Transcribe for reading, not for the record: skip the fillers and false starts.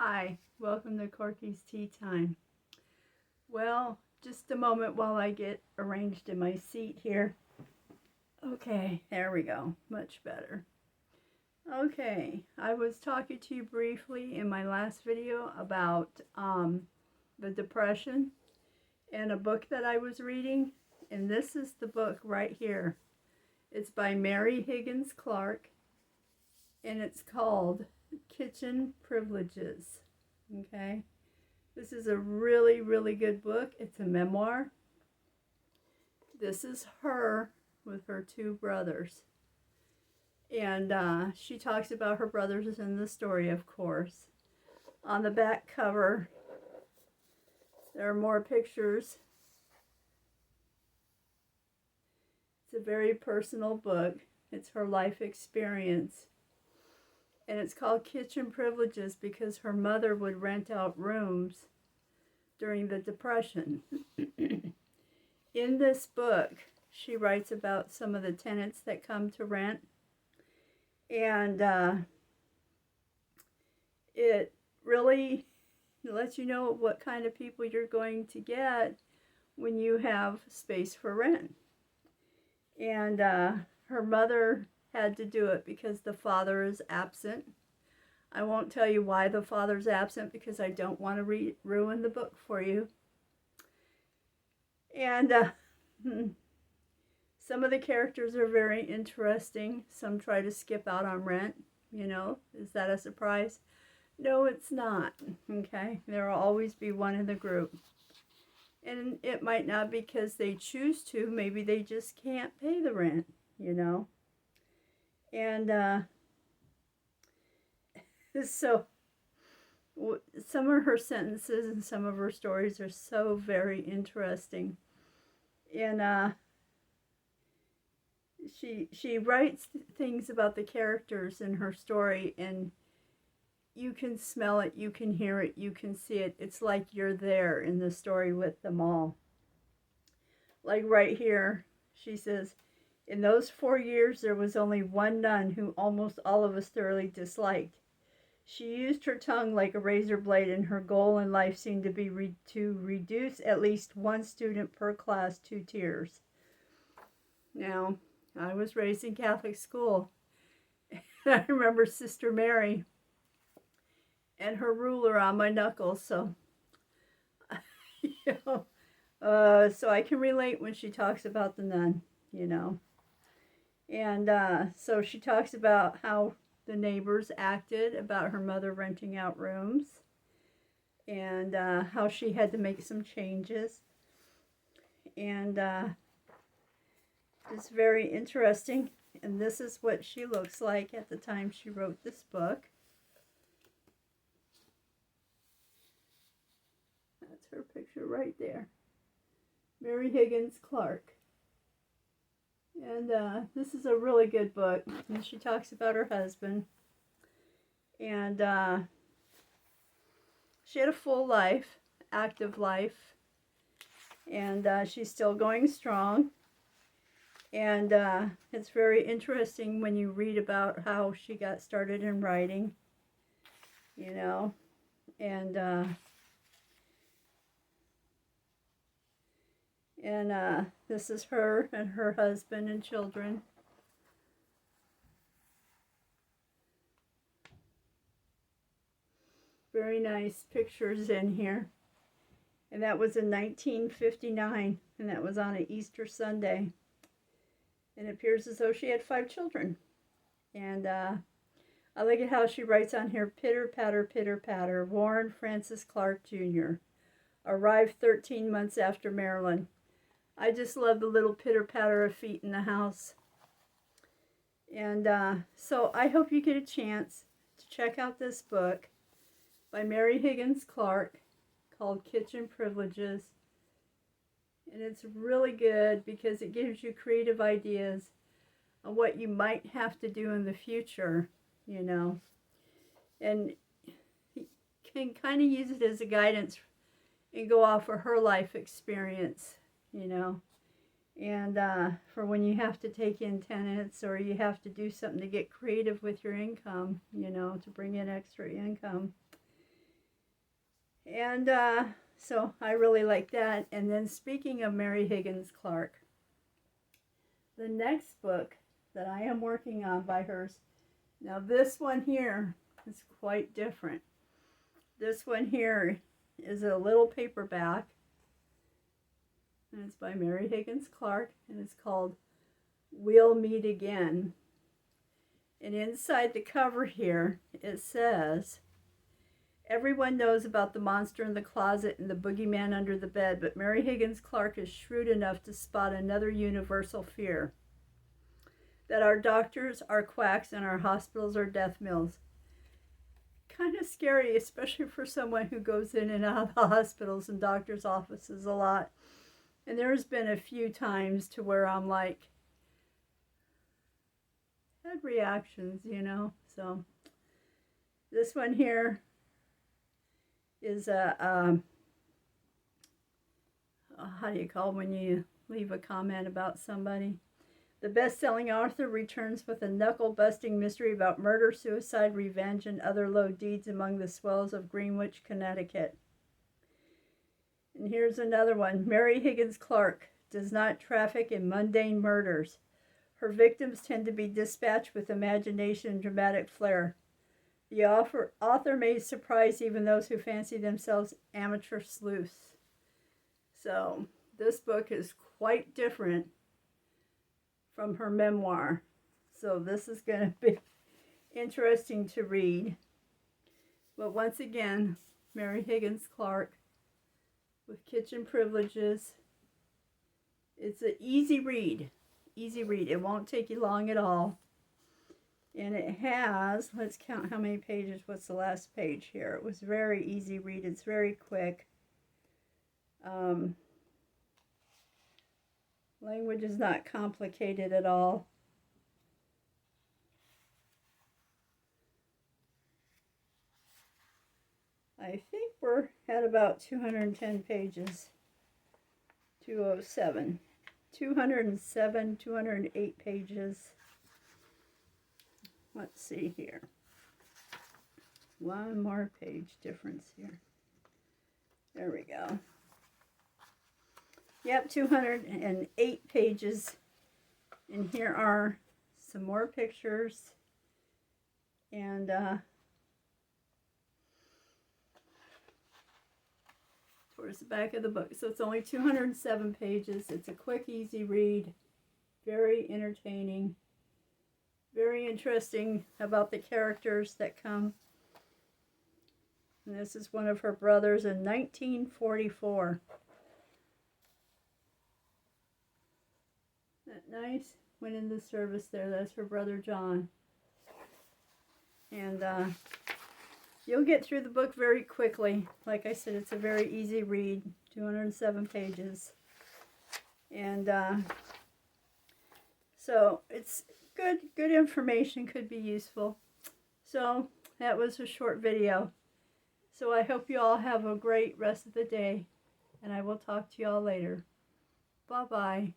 Hi, welcome to Corky's Tea Time. Well, just a moment while I get arranged in my seat here. Okay, there we go. Much better. Okay, I was talking to you briefly in my last video about the Depression and a book that I was reading. And this is the book right here. It's by Mary Higgins Clark. And it's called Kitchen Privileges. Okay. This is a really, really good book. It's a memoir. This is her with her two brothers. And she talks about her brothers in the story, of course. On the back cover, there are more pictures. It's a very personal book. It's her life experience. And it's called Kitchen Privileges because her mother would rent out rooms during the Depression. In this book, she writes about some of the tenants that come to rent. And it really lets you know what kind of people you're going to get when you have space for rent. And her mother had to do it because the father is absent. I won't tell you why the father's absent because I don't want to ruin the book for you. And some of the characters are very interesting. Some try to skip out on rent. You know, is that a surprise? No, it's not. Okay, there will always be one in the group. And it might not be because they choose to. Maybe they just can't pay the rent, you know. And so some of her sentences and some of her stories are so very interesting. And she writes things about the characters in her story, and you can smell it, you can hear it, you can see it. It's like you're there in the story with them all. Like right here, she says, in those 4 years, there was only one nun who almost all of us thoroughly disliked. She used her tongue like a razor blade, and her goal in life seemed to be to reduce at least one student per class to tears. Now, I was raised in Catholic school, and I remember Sister Mary and her ruler on my knuckles, so, you know, so I can relate when she talks about the nun, you know. And so she talks about how the neighbors acted about her mother renting out rooms, and how she had to make some changes. And it's very interesting. And this is what she looks like at the time she wrote this book. That's her picture right there. Mary Higgins Clark. And this is a really good book. And she talks about her husband. And she had a full life, active life. And she's still going strong. And it's very interesting when you read about how she got started in writing. You know. And this is her and her husband and children. Very nice pictures in here. And that was in 1959, and that was on an Easter Sunday. And it appears as though she had 5 children. And I like it how she writes on here, pitter patter, Warren Francis Clark Jr. arrived 13 months after Marilyn. I just love the little pitter-patter of feet in the house. And so I hope you get a chance to check out this book by Mary Higgins Clark called Kitchen Privileges. And it's really good because it gives you creative ideas on what you might have to do in the future, you know. And you can kind of use it as a guidance and go off of her life experience, you know, and for when you have to take in tenants or you have to do something to get creative with your income, you know, to bring in extra income. And so I really like that. And then speaking of Mary Higgins Clark, the next book that I am working on by hers, now this one here is quite different. This one here is a little paperback, and it's by Mary Higgins Clark, and it's called We'll Meet Again. And inside the cover here, it says, everyone knows about the monster in the closet and the boogeyman under the bed, but Mary Higgins Clark is shrewd enough to spot another universal fear. That our doctors are quacks and our hospitals are death mills. Kind of scary, especially for someone who goes in and out of the hospitals and doctors' offices a lot. And there's been a few times to where I'm like, had reactions, you know. So this one here is a how do you call it when you leave a comment about somebody? The best-selling author returns with a knuckle-busting mystery about murder, suicide, revenge, and other low deeds among the swells of Greenwich, Connecticut. And here's another one. Mary Higgins Clark does not traffic in mundane murders. Her victims tend to be dispatched with imagination and dramatic flair. The author may surprise even those who fancy themselves amateur sleuths. So this book is quite different from her memoir. So this is going to be interesting to read. But once again, Mary Higgins Clark with Kitchen Privileges. It's an easy read. Easy read. It won't take you long at all. And it has, let's count how many pages. What's the last page here? It was very easy read. It's very quick. Language is not complicated at all. I think we're at about 210 pages. 207. 207, 208 pages. Let's see here. One more page difference here. There we go. Yep, 208 pages. And here are some more pictures. And towards the back of the book. So it's only 207 pages. It's a quick, easy read. Very entertaining. Very interesting about the characters that come. And this is one of her brothers in 1944. That nice? Went in the service there. That's her brother John. And you'll get through the book very quickly. Like I said, it's a very easy read. 207 pages. And so it's good information, could be useful. So that was a short video. So I hope you all have a great rest of the day. And I will talk to you all later. Bye-bye.